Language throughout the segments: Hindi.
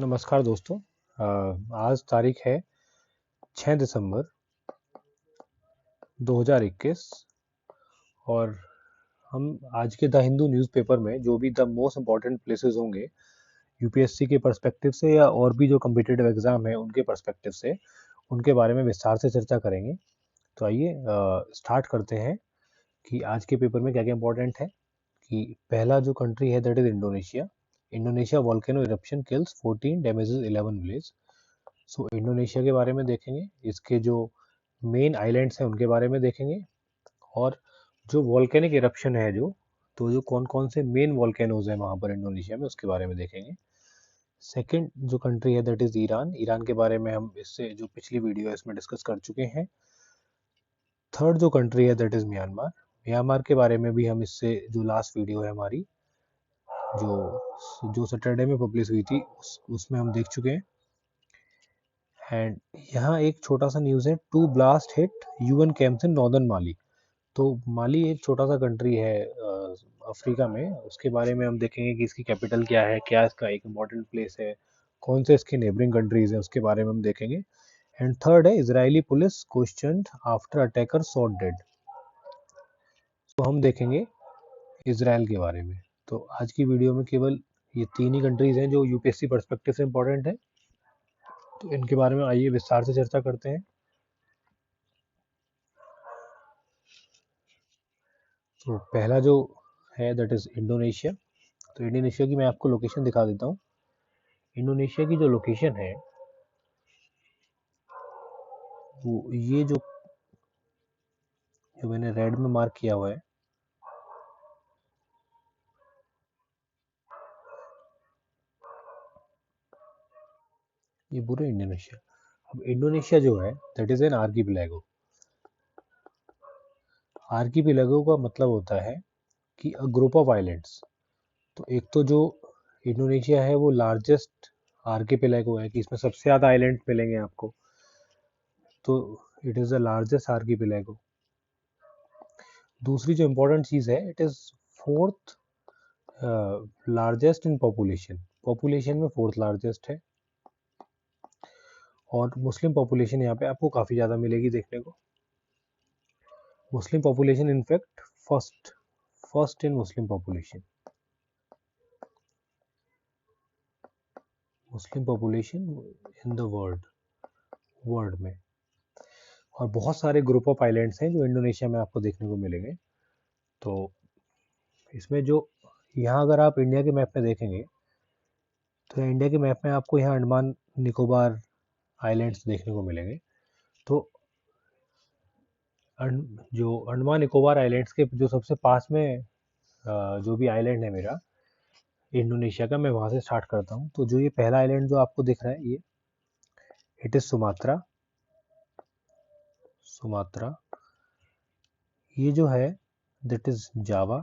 नमस्कार दोस्तों। आज तारीख है 6 दिसंबर 2021 और हम आज के द हिंदू न्यूज़पेपर में जो भी द मोस्ट इम्पॉर्टेंट प्लेसेस होंगे यूपीएससी के पर्सपेक्टिव से या और भी जो कम्पिटिटिव एग्जाम है उनके पर्सपेक्टिव से उनके बारे में विस्तार से चर्चा करेंगे। तो आइए स्टार्ट करते हैं कि आज के पेपर में क्या क्या इम्पोर्टेंट है। कि पहला जो कंट्री है that is Indonesia. Indonesia volcano eruption kills 14 damages 11 village. So Indonesia के बारे में देखेंगे, इसके जो मेन आइलैंड्स हैं उनके बारे में देखेंगे और जो वॉल्केनिक इरप्शन है जो कौन कौन से मेन वॉल्केनोज हैं वहाँ पर इंडोनेशिया में उसके बारे में देखेंगे। सेकंड जो कंट्री है दैट इज ईरान। ईरान के बारे में हम इससे जो पिछली वीडियो है इसमें डिस्कस कर चुके हैं। थर्ड जो कंट्री है दैट इज म्यांमार। म्यांमार के बारे में भी हम इससे जो लास्ट वीडियो है हमारी जो जो सैटरडे में पब्लिश हुई थी उसमें हम देख चुके हैं। एंड यहाँ एक छोटा सा न्यूज़ है, two blast hit UN camps in northern Mali. तो माली एक छोटा सा कंट्री है अफ्रीका में, उसके बारे में हम देखेंगे कि इसकी कैपिटल क्या है, क्या इसका एक इम्पॉर्टेंट प्लेस है, कौन से इसके नेबरिंग कंट्रीज हैं उसके बारे में हम देखेंगे। एंड थर्ड है Israeli police questioned after attacker shot dead. तो हम देखेंगे इसराइल के बारे में। तो आज की वीडियो में केवल ये तीन ही कंट्रीज हैं जो यूपीएससी पर्सपेक्टिव से इम्पोर्टेंट है। तो इनके बारे में आइए विस्तार से चर्चा करते हैं। तो पहला जो है दैट इज इंडोनेशिया। तो इंडोनेशिया की मैं आपको लोकेशन दिखा देता हूँ। इंडोनेशिया की जो लोकेशन है वो ये जो जो मैंने रेड में मार्क किया हुआ है, ये पूरे इंडोनेशिया। अब इंडोनेशिया जो है दैट इज एन आर्कीपिलागो। आर्कीपिलागो का मतलब होता है कि अ ग्रुप ऑफ आइलैंड्स। तो एक तो जो इंडोनेशिया है वो लार्जेस्ट आर्कीपिलागो है कि इसमें सबसे ज़्यादा आइलैंड मिलेंगे आपको। तो इट इज़ द लार्जेस्ट आर्कीपिलागो। दूसरी जो इम्पोर्टेंट चीज़ है it is fourth largest in population. Population में फोर्थ लार्जेस्ट है और मुस्लिम पॉपुलेशन यहाँ पे आपको काफ़ी ज़्यादा मिलेगी देखने को। Muslim population in fact first first in Muslim population. Muslim population in the world में। और बहुत सारे ग्रुप ऑफ आइलैंड्स हैं जो इंडोनेशिया में आपको देखने को मिलेंगे। तो इसमें जो यहाँ अगर आप इंडिया के मैप में देखेंगे तो इंडिया के मैप में आपको यहाँ अंडमान निकोबार आइलैंड्स देखने को मिलेंगे। तो जो अंडमान निकोबार आइलैंड्स के जो सबसे पास में जो भी आइलैंड है मेरा इंडोनेशिया का, मैं वहाँ से स्टार्ट करता हूँ। तो जो ये पहला आइलैंड जो आपको दिख रहा है ये इट इज सुमात्रा। सुमात्रा ये जो है दैट इज जावा।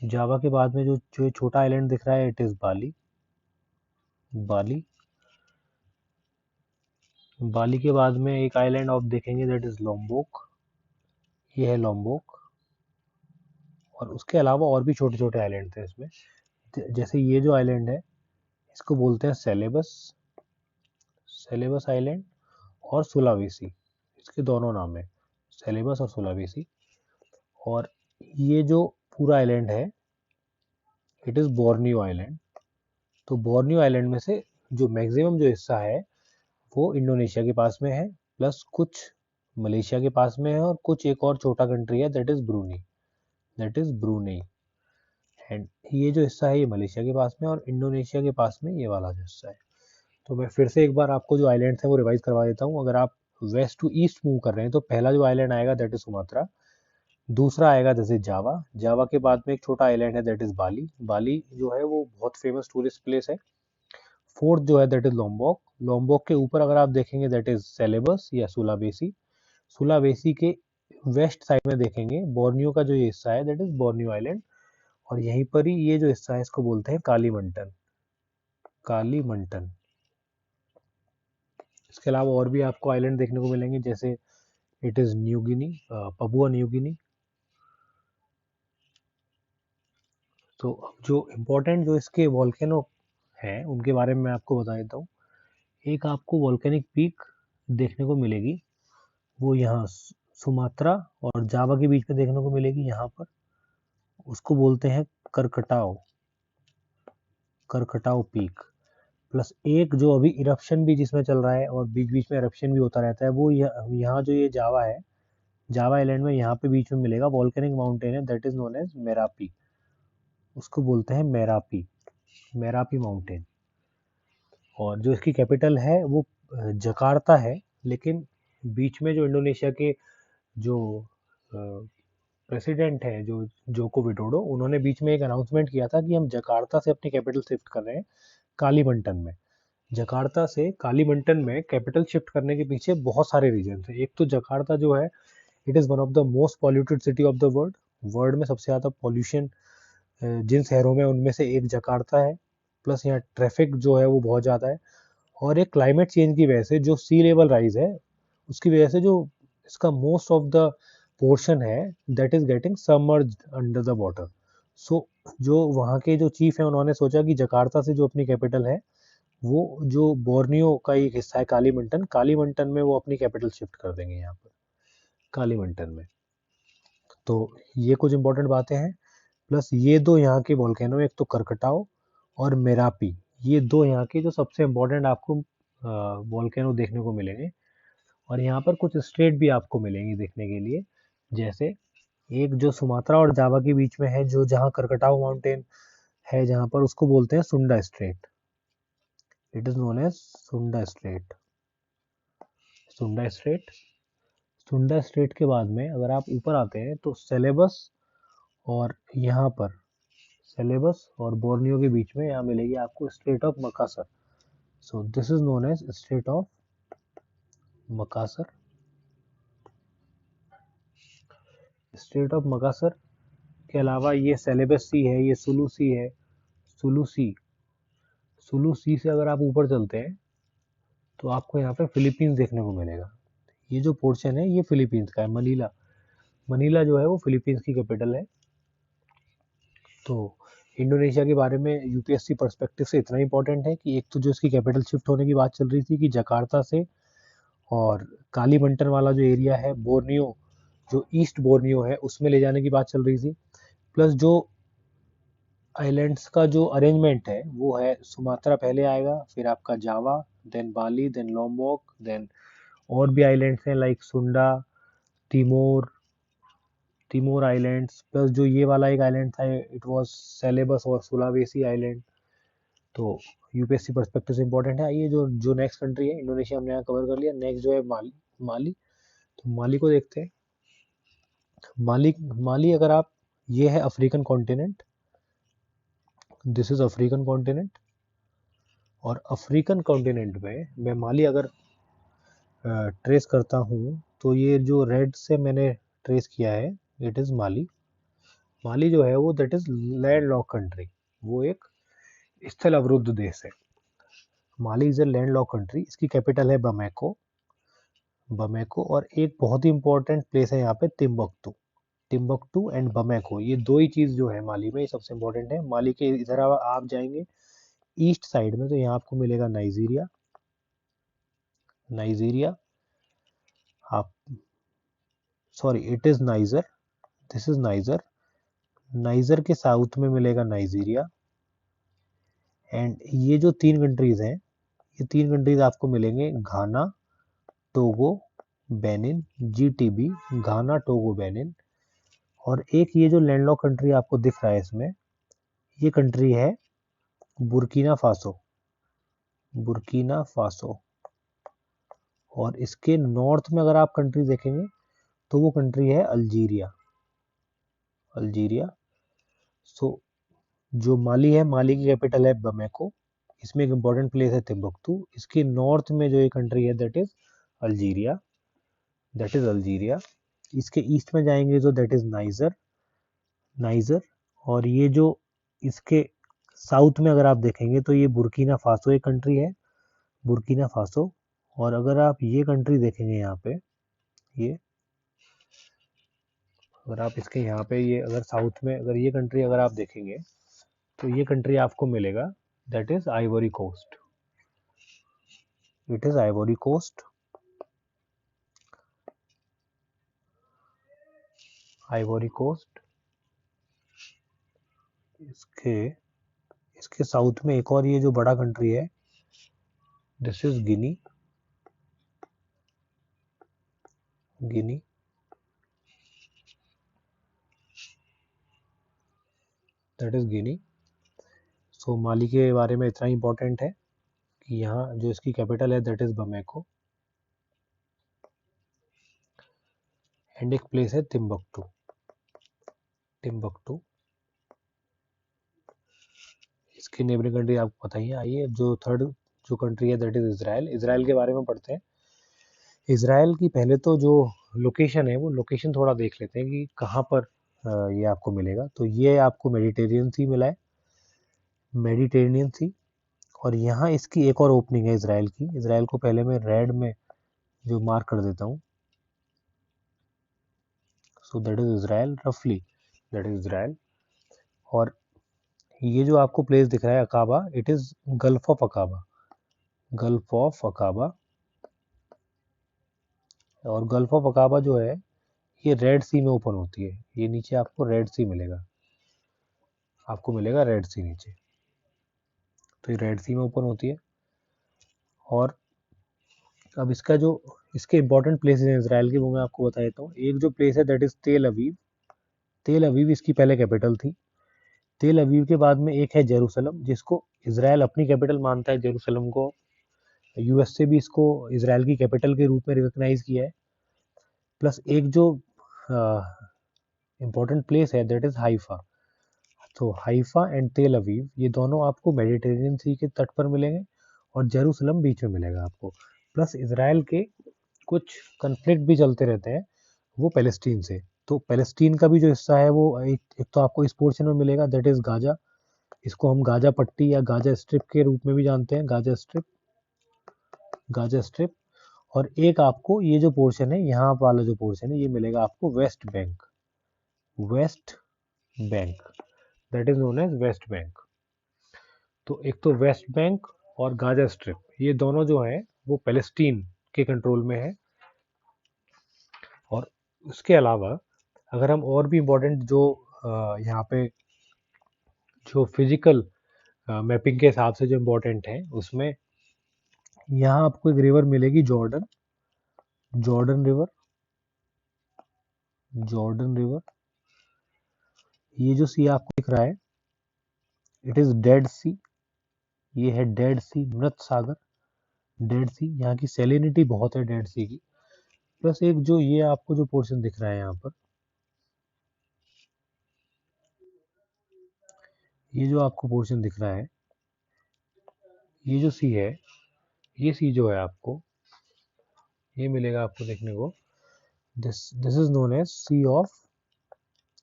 जावा के बाद में जो जो ये छोटा आइलैंड दिख रहा है इट इज बाली। बाली बाली के बाद में एक आइलैंड आप देखेंगे दैट इज लोम्बोक। ये है लोम्बोक। और उसके अलावा और भी छोटे छोटे आइलैंड थे इसमें। जैसे ये जो आइलैंड है इसको बोलते हैं सेलेबस। सेलेबस आइलैंड और सुलावेसी, इसके दोनों नाम है, सेलेबस और सुलावेसी। और ये जो पूरा आइलैंड है इट इज़ बोर्नियो आइलैंड। तो बोर्नियो आइलैंड में से जो मैक्सिमम जो हिस्सा है वो इंडोनेशिया के पास में है, प्लस कुछ मलेशिया के पास में है और कुछ एक और छोटा कंट्री है that is Bruny. That is Brunei. And ये जो हिस्सा है ये मलेशिया के पास में और इंडोनेशिया के पास में ये वाला जो हिस्सा है। तो मैं फिर से एक बार आपको जो आइलैंड्स हैं वो रिवाइज करवा देता हूँ। अगर आप वेस्ट टू ईस्ट मूव कर रहे हैं तो पहला जो आइलैंड आएगा दैट इज सुमात्रा। दूसरा आएगा जैसे जावा। जावा के बाद में एक छोटा आइलैंड है दैट इज बाली। बाली जो है वो बहुत फेमस टूरिस्ट प्लेस है। फोर्थ जो है दैट इज लोम्बोक। लोम्बोक के ऊपर अगर आप देखेंगे दैट इज सेलेबस या सुलावेसी। सुलावेसी के वेस्ट साइड में देखेंगे बोर्नियो का जो ये हिस्सा है दैट इज बोर्नियो आइलैंड। और यहीं पर ही ये जो हिस्सा है इसको बोलते हैं कालीमंटन। कालीमंटन। इसके अलावा और भी आपको आइलैंड देखने को मिलेंगे जैसे it is New Guinea, Papua New Guinea. तो अब जो इम्पोर्टेंट जो इसके वॉल्केनो हैं उनके बारे में मैं आपको बता देता हूँ। एक आपको वॉल्केनिक पीक देखने को मिलेगी, वो यहाँ सुमात्रा और जावा के बीच में देखने को मिलेगी यहाँ पर। उसको बोलते हैं करकटाओ, करकटाओ पीक। प्लस एक जो अभी इरप्शन भी जिसमें चल रहा है और बीच बीच में इरप्शन भी होता रहता है, वो यहाँ जो ये जावा है, जावा आइलैंड में यहाँ पे बीच में मिलेगा वॉल्केनिक माउंटेन है, that is known as Merapi. उसको बोलते हैं मेरापी, मेरापी माउंटेन। और जो इसकी कैपिटल है वो जकार्ता है, लेकिन बीच में जो इंडोनेशिया के जो प्रेसिडेंट है, जो जोको विडोडो, उन्होंने बीच में एक अनाउंसमेंट किया था कि हम जकार्ता से अपनी कैपिटल शिफ्ट कर रहे हैं कालीमंटन में। जकार्ता से कालीमंटन में कैपिटल शिफ्ट करने के पीछे बहुत सारे रीजन थे। एक तो जकार्ता जो है, it is one of the most polluted city of the world. World में सबसे ज़्यादा पॉल्यूशन जिन शहरों में, उनमें से एक जकार्ता है। प्लस यहाँ ट्रैफिक जो है वो बहुत ज़्यादा है। और एक क्लाइमेट चेंज की वजह से जो सी लेवल राइज है, उसकी वजह से जो इसका मोस्ट ऑफ द पोर्शन है that is getting submerged under the water. So जो वहाँ के जो चीफ है, उन्होंने सोचा कि जकार्ता से जो अपनी कैपिटल है, वो जो बोर्नियो का एक हिस्सा है कालीमंटन, कालीमंटन में वो अपनी कैपिटल शिफ्ट कर देंगे यहाँ पर कालीमंटन में। तो ये कुछ इंपॉर्टेंट बातें हैं। प्लस ये दो यहाँ के वोल्केनो, एक तो करकटाओ और मेरापी, ये दो यहाँ के जो सबसे इम्पोर्टेंट आपको वोल्केनो देखने को मिलेंगे। और यहाँ पर कुछ स्टेट भी आपको मिलेंगी देखने के लिए, जैसे एक जो सुमात्रा और जावा के बीच में है, जो जहाँ करकटाओ माउंटेन है जहाँ पर, उसको बोलते हैं Sunda Strait. It is known as Sunda Strait, Sunda Strait. Sunda Strait के बाद में अगर आप ऊपर आते हैं तो सेलेबस, और यहाँ पर सेलेबस और बोर्नियो के बीच में यहाँ मिलेगी आपको Strait of Makassar. So this is known as Strait of Makassar. Strait of Makassar के अलावा ये सेलेबस सी है, ये सुलू सी है, सुलू सी। सुलू सी से अगर आप ऊपर चलते हैं तो आपको यहाँ पे फिलीपींस देखने को मिलेगा। ये जो पोर्शन है ये फिलीपींस का है, मनीला। मनीला जो है वो फिलीपींस की कैपिटल है। तो इंडोनेशिया के बारे में यूपीएससी पर्सपेक्टिव से इतना इंपॉर्टेंट है कि एक तो जो इसकी कैपिटल शिफ्ट होने की बात चल रही थी कि जकार्ता से, और कालीमंटन वाला जो एरिया है बोर्नियो, जो ईस्ट बोर्नियो है, उसमें ले जाने की बात चल रही थी। प्लस जो आइलैंड्स का जो अरेंजमेंट है वो है, सुमात्रा पहले आएगा, फिर आपका जावा, देन बाली, देन लोम्बोक, देन और भी आइलैंड्स हैं लाइक सुंडा, तिमोर, तिमोर आइलैंड्स। प्लस जो ये वाला एक आइलैंड था, इट वाज सेलेबस और सुलावेसी आइलैंड। तो यूपीएससी पर्सपेक्टिव से इंपॉर्टेंट है। आइए जो जो नेक्स्ट कंट्री है, इंडोनेशिया हमने यहाँ कवर कर लिया, नेक्स्ट जो है माली। माली, तो माली को देखते हैं। माली, माली अगर आप, ये है African continent, this is African continent. और अफ्रीकन कॉन्टिनेंट में मैं माली अगर ट्रेस करता हूँ, तो ये जो रेड से मैंने ट्रेस किया है, इट इज़ माली। माली जो है वो that is land lock country, वो एक स्थल अवरुद्ध देश है। Mali is a land lock country, इसकी कैपिटल है बमेको, बमेको। और एक बहुत ही इंपॉर्टेंट प्लेस है यहाँ पे तिम्बकतू, टिम्बकटू एंड बमेको, ये दो ही चीज़ जो है माली में, ये सबसे इंपॉर्टेंट है। माली के इधर आप जाएंगे ईस्ट साइड में, तो यहाँ आपको मिलेगा नाइजीरिया, नाइजीरिया। आप, sorry, it is niger, this is niger. Niger के साउथ में मिलेगा नाइजीरिया। एंड ये जो तीन कंट्रीज़ हैं, ये तीन कंट्रीज़ आपको मिलेंगे घाना, टोगो, बेनिन, जीटीबी, घाना, टोगो, बेनिन। और एक ये जो लैंडलॉक कंट्री आपको दिख रहा है इसमें, ये कंट्री है बुर्किना फासो, बुर्किना फासो। और इसके नॉर्थ में अगर आप कंट्री देखेंगे तो वो कंट्री है अल्जीरिया, अल्जीरिया। सो जो माली है, माली की कैपिटल है बमेको, इसमें एक इम्पॉर्टेंट प्लेस है तिम्बकतू। इसके नॉर्थ में जो ये कंट्री है that is Algeria, that is Algeria. इसके ईस्ट में जाएंगे तो दैट इज नाइजर, नाइजर। और ये जो इसके साउथ में अगर आप देखेंगे तो ये बुर्किना फासो एक कंट्री है, बुर्किना फासो। और अगर आप ये कंट्री देखेंगे यहाँ पे, ये अगर आप इसके यहाँ पे, ये अगर साउथ में अगर ये कंट्री अगर आप देखेंगे तो ये कंट्री आपको मिलेगा, that is Ivory Coast. It is Ivory Coast. Ivory Coast. इसके इसके साउथ में एक और ये जो बड़ा कंट्री है, this is Guinea. Guinea. That is Guinea. So Mali के बारे में इतना इंपॉर्टेंट है कि यहाँ जो इसकी कैपिटल है दैट इज बमेको. एंड एक प्लेस है टिम्बकटू. टिम्बकटू. इसकी नेबरिंग कंट्री आपको पता ही है. आइए जो थर्ड जो कंट्री है दैट इज इजराइल. इजराइल के बारे में पढ़ते हैं. इजराइल की पहले तो जो लोकेशन है वो लोकेशन थोड़ा देख लेते हैं कि कहाँ पर ये आपको मिलेगा. तो ये आपको मेडिटेरियन सी मिला है. मेडिटेरेनियन सी. और यहाँ इसकी एक और ओपनिंग है इजराइल की. इजराइल को पहले मैं रेड में जो मार्क कर देता हूँ. सो दैट इज इजराइल रफली. That is Israel. और ये जो आपको प्लेस दिख रहा है अकाबा, it is gulf of Aqaba. Gulf of Aqaba. और गल्फ ऑफ अकाबा जो है ये रेड सी में ओपन होती है. ये नीचे आपको रेड सी मिलेगा. आपको मिलेगा रेड सी नीचे. तो ये रेड सी में ओपन होती है. और अब इसका जो इसके इंपॉर्टेंट प्लेसेस हैं इसराइल के वो मैं आपको बता देता हूँ. एक जो प्लेस है दैट इज तेल अवीव. तेल अवीव इसकी पहले कैपिटल थी. तेल अवीव के बाद में एक है जेरूसलम, जिसको इसराइल अपनी कैपिटल मानता है. जेरूसलम को यूएस से भी इसको इसराइल की कैपिटल के रूप में रिकॉग्नाइज किया है. प्लस एक जो इम्पोर्टेंट प्लेस है दैट इज हाइफा. तो हाइफा एंड तेल अवीव ये दोनों आपको मेडिटेरेनियन सी के तट पर मिलेंगे. और जेरूसलम बीच में मिलेगा आपको. प्लस इसराइल के कुछ कन्फ्लिक्ट भी चलते रहते हैं वो पैलेस्टीन से. तो पैलेस्टीन का भी जो हिस्सा है वो एक तो आपको इस पोर्शन में मिलेगा दैट इज गाजा. इसको हम गाजा पट्टी या गाजा स्ट्रिप के रूप में भी जानते हैं. Gaza strip. Gaza strip. और एक आपको ये जो पोर्शन है यहाँ वाला जो पोर्शन है ये मिलेगा आपको West Bank. West Bank. That is known as West Bank. तो एक तो वेस्ट बैंक और गाजा स्ट्रिप ये दोनों जो हैं वो पैलेस्टीन के कंट्रोल में है. और उसके अलावा अगर हम और भी इम्पोर्टेंट जो यहाँ पे जो फिजिकल मैपिंग के हिसाब से जो इम्पोर्टेंट है उसमें यहाँ आपको एक रिवर मिलेगी Jordan. Jordan river. Jordan river. ये जो सी आपको दिख रहा है इट इज डेड सी. ये है डेड सी, मृत सागर. डेड सी. यहाँ की सेलिनिटी बहुत है डेड सी की. प्लस एक जो ये आपको जो पोर्शन दिख रहा है यहाँ पर, ये जो आपको पोर्शन दिख रहा है ये जो सी है, ये सी जो है आपको ये मिलेगा आपको देखने को. This is known as Sea of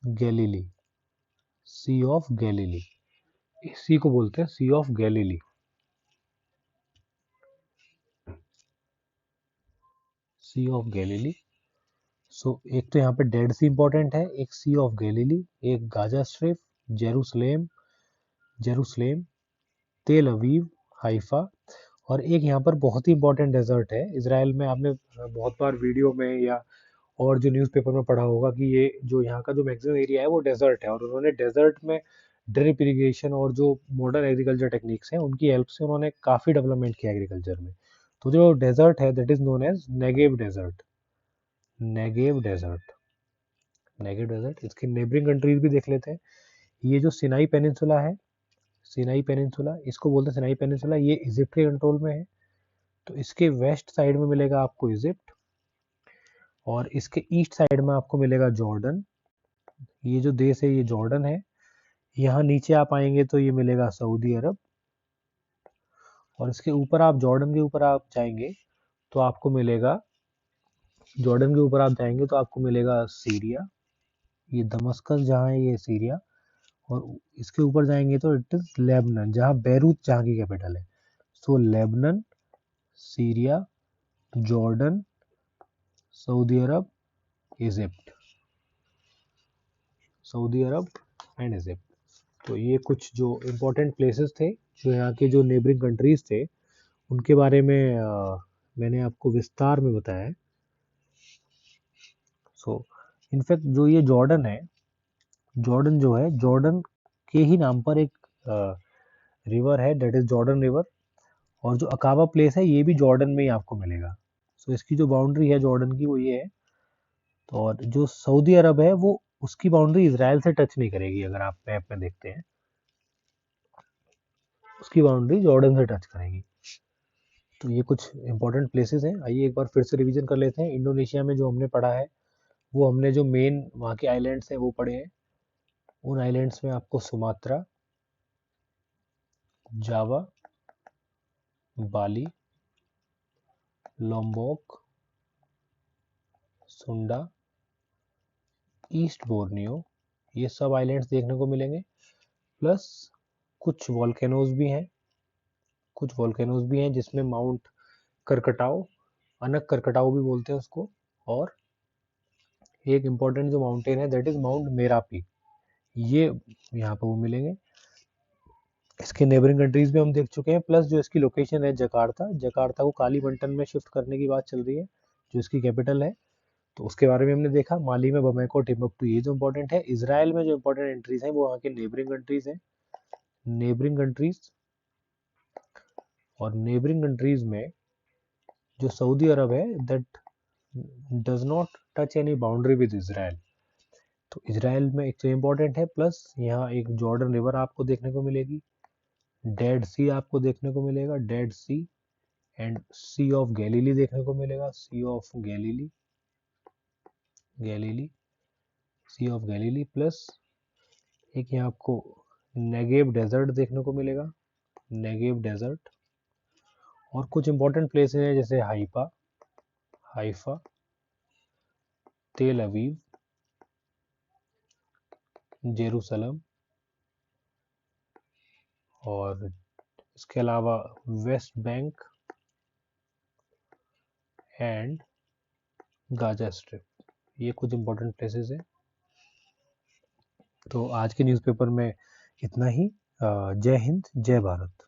Galilee. Sea of Galilee. इस सी को बोलते हैं Sea of Galilee. Sea of Galilee. So एक तो यहाँ पे डेड सी इंपॉर्टेंट है, एक सी ऑफ गैलीली, एक Gaza strip, Jerusalem. Jerusalem. Tel Aviv. Haifa. और एक यहाँ पर बहुत ही इंपॉर्टेंट डेजर्ट है इसराइल में. आपने बहुत बार वीडियो में या और जो न्यूज़पेपर में पढ़ा होगा कि ये जो यहाँ का जो मैक्सिमम एरिया है वो डेजर्ट है. और उन्होंने डेजर्ट में ड्रिप इरिगेशन और जो मॉडर्न एग्रीकल्चर टेक्निक्स हैं उनकी हेल्प से उन्होंने काफ़ी डेवलपमेंट किया एग्रीकल्चर में. तो जो डेजर्ट है that is known as Negev desert. Negev desert. Negev desert. इसकी नेबरिंग कंट्रीज भी देख लेते हैं. ये जो सिनाई पेनिनसुला है, सिनाई पेनिनसुला इसको बोलते हैं सिनाई पेनिनसुला. ये इजिप्ट के कंट्रोल में है. तो इसके वेस्ट साइड में मिलेगा आपको इजिप्ट. और इसके ईस्ट साइड में आपको मिलेगा जॉर्डन. ये जो देश है ये जॉर्डन है. यहाँ नीचे आप आएंगे तो ये मिलेगा सऊदी अरब. और इसके ऊपर आप जॉर्डन के ऊपर आप जाएंगे तो आपको मिलेगा, जॉर्डन के ऊपर आप जाएंगे तो आपको मिलेगा सीरिया. ये दमस्कस जहाँ है ये सीरिया. और इसके ऊपर जाएंगे तो इट इज लेबनन जहाँ बैरूत जहाँ की कैपिटल है. So Lebanon, Syria, Jordan, Saudi Arabia, Egypt. Saudi Arabia and Egypt. तो ये कुछ जो इम्पोर्टेंट प्लेसेस थे, जो यहाँ के जो नेबरिंग कंट्रीज थे, उनके बारे में मैंने आपको विस्तार में बताया है। सो इनफैक्ट जो ये जॉर्डन है, जॉर्डन जो है, जॉर्डन के ही नाम पर एक रिवर है, दैट इज जॉर्डन रिवर। और जो अकाबा प्लेस है ये भी जॉर्डन में ही आपको मिलेगा। सो इसकी जो बाउंड्री है जॉर्डन की वो ये है। तो और जो सऊदी अरब है वो उसकी बाउंड्री इसराइल से टच नहीं करेगी, अगर आप मैप में देखते हैं उसकी बाउंड्री जॉर्डन से टच करेगी। तो ये कुछ इंपॉर्टेंट प्लेसेस हैं। आइए एक बार फिर से रिवीजन कर लेते हैं। इंडोनेशिया में जो हमने पढ़ा है वो हमने जो मेन वहाँ के आइलैंड्स हैं वो पढ़े हैं। उन आइलैंड्स में आपको सुमात्रा, जावा, बाली, लोम्बोक, सुंडा, ईस्ट बोर्नियो, ये सब आइलैंड्स देखने को मिलेंगे। प्लस कुछ वॉल्केनोज भी हैं जिसमें माउंट करकटाओ, अनक करकटाओ भी बोलते हैं उसको। और एक इम्पॉर्टेंट जो माउंटेन है दैट इज माउंट मेरापी, ये यहाँ पर वो मिलेंगे। इसके नेबरिंग कंट्रीज भी हम देख चुके हैं। प्लस जो इसकी लोकेशन है जकार्ता, जकार्ता को कालीमंटन में शिफ्ट करने की बात चल रही है, जो इसकी कैपिटल है। तो उसके बारे में हमने देखा। माली में बमेको, टिम्बकटू, ये जो इंपॉर्टेंट है। इसराइल में जो इंपॉर्टेंट एंट्रीज हैं वो वहाँ के नेबरिंग कंट्रीज हैं, नेबरिंग कंट्रीज। और नेबरिंग कंट्रीज में जो सऊदी अरब है that does not touch any boundary with Israel. तो इसराइल में एक तो इम्पोर्टेंट है। प्लस यहाँ एक जॉर्डन रिवर आपको देखने को मिलेगी, डेड सी आपको देखने को मिलेगा, Dead Sea, and Sea of Galilee देखने को मिलेगा, Sea of Galilee, Galilee, Sea of Galilee. Plus एक यहाँ आपको नेगेव डेजर्ट देखने को मिलेगा, नेगेव डेजर्ट। और कुछ इंपॉर्टेंट प्लेसेस हैं जैसे हाइफा, हाइफा, तेल अवीव, जेरूसलम, और इसके अलावा West Bank and Gaza Strip, ये कुछ इंपॉर्टेंट प्लेसेस हैं। तो आज के न्यूज़पेपर में इतना ही। जय हिंद, जय भारत।